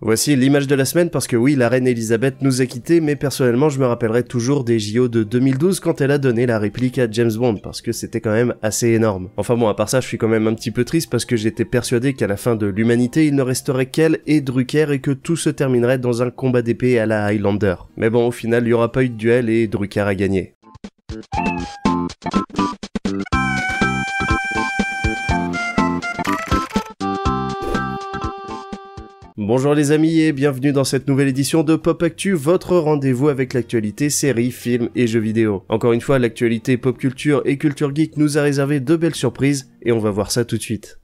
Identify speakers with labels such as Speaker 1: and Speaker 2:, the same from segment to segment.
Speaker 1: Voici l'image de la semaine parce que oui, la reine Elisabeth nous a quittés, mais personnellement je me rappellerai toujours des JO de 2012 quand elle a donné la réplique à James Bond parce que c'était quand même assez énorme. Enfin bon, à part ça, je suis quand même un petit peu triste parce que j'étais persuadé qu'à la fin de l'humanité, il ne resterait qu'elle et Drucker et que tout se terminerait dans un combat d'épée à la Highlander. Mais bon, au final, il n'y aura pas eu de duel et Drucker a gagné. Bonjour les amis et bienvenue dans cette nouvelle édition de Pop Actu, votre rendez-vous avec l'actualité séries, films et jeux vidéo. Encore une fois, l'actualité pop culture et culture geek nous a réservé de belles surprises et on va voir ça tout de suite.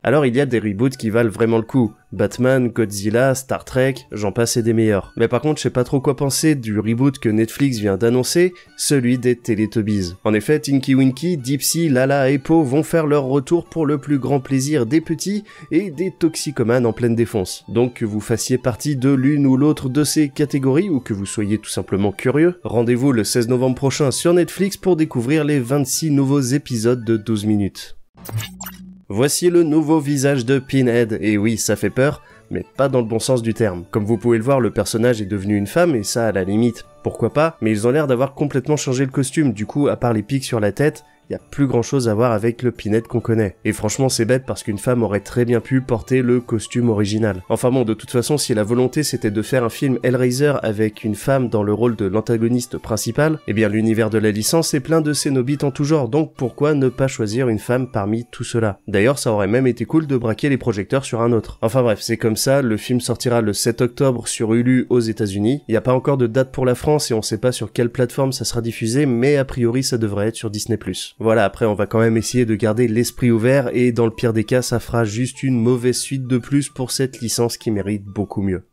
Speaker 1: Alors il y a des reboots qui valent vraiment le coup. Batman, Godzilla, Star Trek, j'en passe et des meilleurs. Mais par contre, je sais pas trop quoi penser du reboot que Netflix vient d'annoncer, celui des Teletubbies. En effet, Tinky Winky, Dipsy, Lala et Po vont faire leur retour pour le plus grand plaisir des petits et des toxicomanes en pleine défonce. Donc que vous fassiez partie de l'une ou l'autre de ces catégories ou que vous soyez tout simplement curieux, rendez-vous le 16 novembre prochain sur Netflix pour découvrir les 26 nouveaux épisodes de 12 minutes. Voici le nouveau visage de Pinhead, et oui, ça fait peur, mais pas dans le bon sens du terme. Comme vous pouvez le voir, le personnage est devenu une femme, et ça, à la limite, pourquoi pas, mais ils ont l'air d'avoir complètement changé le costume, du coup, à part les pics sur la tête, y a plus grand chose à voir avec le Pinhead qu'on connaît. Et franchement c'est bête parce qu'une femme aurait très bien pu porter le costume original. Enfin bon, de toute façon si la volonté c'était de faire un film Hellraiser avec une femme dans le rôle de l'antagoniste principal, eh bien l'univers de la licence est plein de cénobites en tout genre, donc pourquoi ne pas choisir une femme parmi tout cela? D'ailleurs ça aurait même été cool de braquer les projecteurs sur un autre. Enfin bref, c'est comme ça, le film sortira le 7 octobre sur Hulu aux États-Unis. Il n'y a pas encore de date pour la France et on sait pas sur quelle plateforme ça sera diffusé, mais a priori ça devrait être sur Disney+. Voilà, après on va quand même essayer de garder l'esprit ouvert et dans le pire des cas ça fera juste une mauvaise suite de plus pour cette licence qui mérite beaucoup mieux.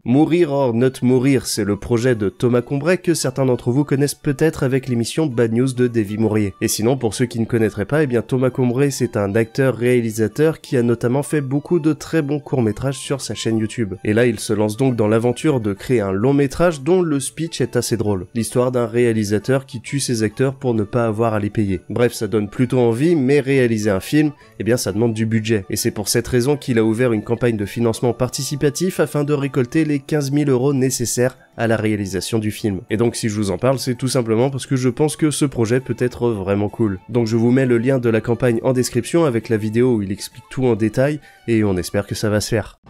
Speaker 1: Mourir or not mourir, c'est le projet de Thomas Combray que certains d'entre vous connaissent peut-être avec l'émission Bad News de Davy Mourier. Et sinon, pour ceux qui ne connaîtraient pas, eh bien Thomas Combray c'est un acteur-réalisateur qui a notamment fait beaucoup de très bons courts-métrages sur sa chaîne YouTube. Et là, il se lance donc dans l'aventure de créer un long-métrage dont le speech est assez drôle. L'histoire d'un réalisateur qui tue ses acteurs pour ne pas avoir à les payer. Bref, ça donne plutôt envie, mais réaliser un film, eh bien ça demande du budget. Et c'est pour cette raison qu'il a ouvert une campagne de financement participatif afin de récolter les 15 000 € nécessaires à la réalisation du film. Et donc si je vous en parle, c'est tout simplement parce que je pense que ce projet peut être vraiment cool. Donc je vous mets le lien de la campagne en description avec la vidéo où il explique tout en détail, et on espère que ça va se faire.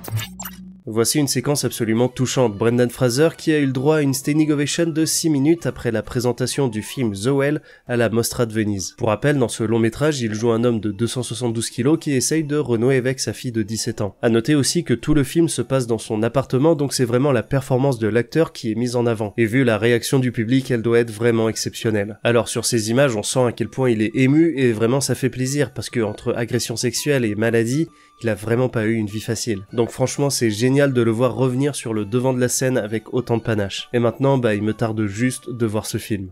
Speaker 1: Voici une séquence absolument touchante. Brendan Fraser qui a eu le droit à une standing ovation de 6 minutes après la présentation du film The Well à la Mostra de Venise. Pour rappel, dans ce long métrage, il joue un homme de 272 kilos qui essaye de renouer avec sa fille de 17 ans. À noter aussi que tout le film se passe dans son appartement, donc c'est vraiment la performance de l'acteur qui est mise en avant. Et vu la réaction du public, elle doit être vraiment exceptionnelle. Alors sur ces images, on sent à quel point il est ému et vraiment ça fait plaisir parce que entre agression sexuelle et maladie, il a vraiment pas eu une vie facile. Donc franchement c'est génial de le voir revenir sur le devant de la scène avec autant de panache. Et maintenant il me tarde juste de voir ce film.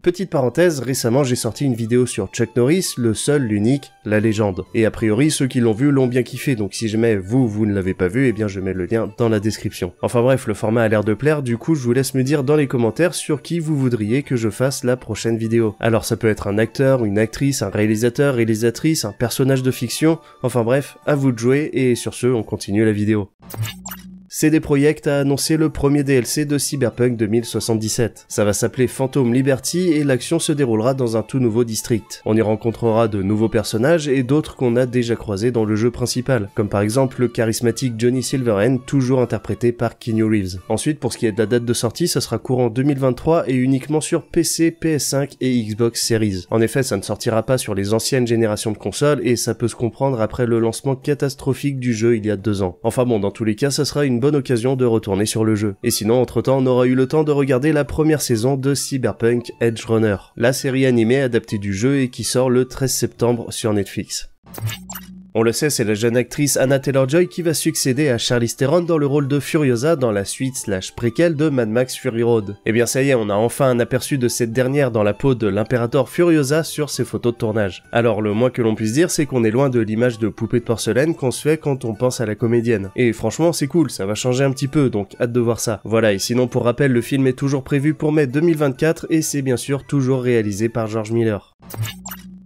Speaker 1: Petite parenthèse, récemment j'ai sorti une vidéo sur Chuck Norris, le seul, l'unique, la légende. Et a priori ceux qui l'ont vu l'ont bien kiffé, donc si jamais vous ne l'avez pas vu, eh bien je mets le lien dans la description. Enfin bref, le format a l'air de plaire, du coup je vous laisse me dire dans les commentaires sur qui vous voudriez que je fasse la prochaine vidéo. Alors ça peut être un acteur, une actrice, un réalisateur, réalisatrice, un personnage de fiction, enfin bref, à vous de jouer, et sur ce on continue la vidéo. CD Projekt a annoncé le premier DLC de Cyberpunk 2077. Ça va s'appeler Phantom Liberty et l'action se déroulera dans un tout nouveau district. On y rencontrera de nouveaux personnages et d'autres qu'on a déjà croisés dans le jeu principal, comme par exemple le charismatique Johnny Silverhand, toujours interprété par Keanu Reeves. Ensuite, pour ce qui est de la date de sortie, ça sera courant 2023 et uniquement sur PC, PS5 et Xbox Series. En effet, ça ne sortira pas sur les anciennes générations de consoles et ça peut se comprendre après le lancement catastrophique du jeu il y a 2 ans. Enfin bon, dans tous les cas, ça sera une bonne occasion de retourner sur le jeu. Et sinon, entre-temps, on aura eu le temps de regarder la première saison de Cyberpunk Edge Runner, la série animée adaptée du jeu et qui sort le 13 septembre sur Netflix. On le sait, c'est la jeune actrice Anya Taylor-Joy qui va succéder à Charlize Theron dans le rôle de Furiosa dans la suite/préquelle de Mad Max Fury Road. Et bien ça y est, on a enfin un aperçu de cette dernière dans la peau de l'impérator Furiosa sur ses photos de tournage. Alors le moins que l'on puisse dire, c'est qu'on est loin de l'image de poupée de porcelaine qu'on se fait quand on pense à la comédienne. Et franchement c'est cool, ça va changer un petit peu, donc hâte de voir ça. Voilà, et sinon pour rappel, le film est toujours prévu pour mai 2024 et c'est bien sûr toujours réalisé par George Miller.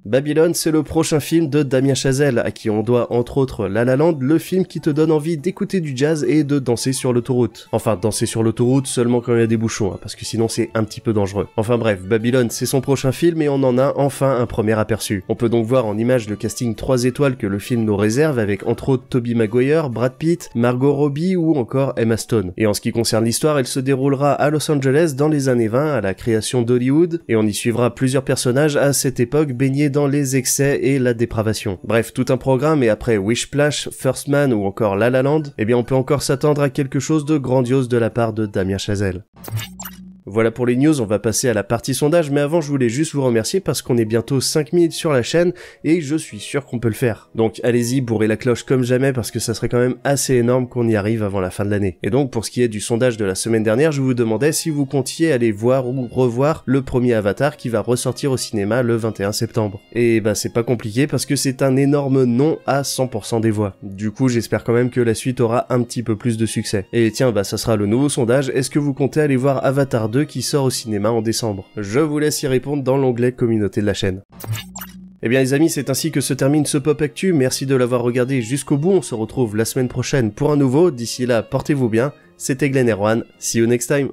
Speaker 1: Babylone, c'est le prochain film de Damien Chazelle, à qui on doit entre autres La La Land, le film qui te donne envie d'écouter du jazz et de danser sur l'autoroute. Enfin, danser sur l'autoroute seulement quand il y a des bouchons, hein, parce que sinon c'est un petit peu dangereux. Enfin bref, Babylone, c'est son prochain film et on en a enfin un premier aperçu. On peut donc voir en images le casting 3 étoiles que le film nous réserve, avec entre autres Tobey Maguire, Brad Pitt, Margot Robbie ou encore Emma Stone. Et en ce qui concerne l'histoire, elle se déroulera à Los Angeles dans les années 20, à la création d'Hollywood, et on y suivra plusieurs personnages à cette époque baignés dans les excès et la dépravation. Bref, tout un programme, et après Whiplash, First Man ou encore La La Land, eh bien on peut encore s'attendre à quelque chose de grandiose de la part de Damien Chazelle. Voilà pour les news, on va passer à la partie sondage, mais avant je voulais juste vous remercier parce qu'on est bientôt 5000 sur la chaîne et je suis sûr qu'on peut le faire. Donc allez-y, bourrez la cloche comme jamais parce que ça serait quand même assez énorme qu'on y arrive avant la fin de l'année. Et donc pour ce qui est du sondage de la semaine dernière, je vous demandais si vous comptiez aller voir ou revoir le premier Avatar qui va ressortir au cinéma le 21 septembre. Et bah c'est pas compliqué parce que c'est un énorme non à 100% des voix. Du coup j'espère quand même que la suite aura un petit peu plus de succès. Et tiens, bah ça sera le nouveau sondage, est-ce que vous comptez aller voir Avatar 2 qui sort au cinéma en décembre? Je vous laisse y répondre dans l'onglet communauté de la chaîne. Eh bien les amis, c'est ainsi que se termine ce Pop Actu, merci de l'avoir regardé jusqu'au bout, on se retrouve la semaine prochaine pour un nouveau, d'ici là portez-vous bien, c'était Glenn Erwan, see you next time.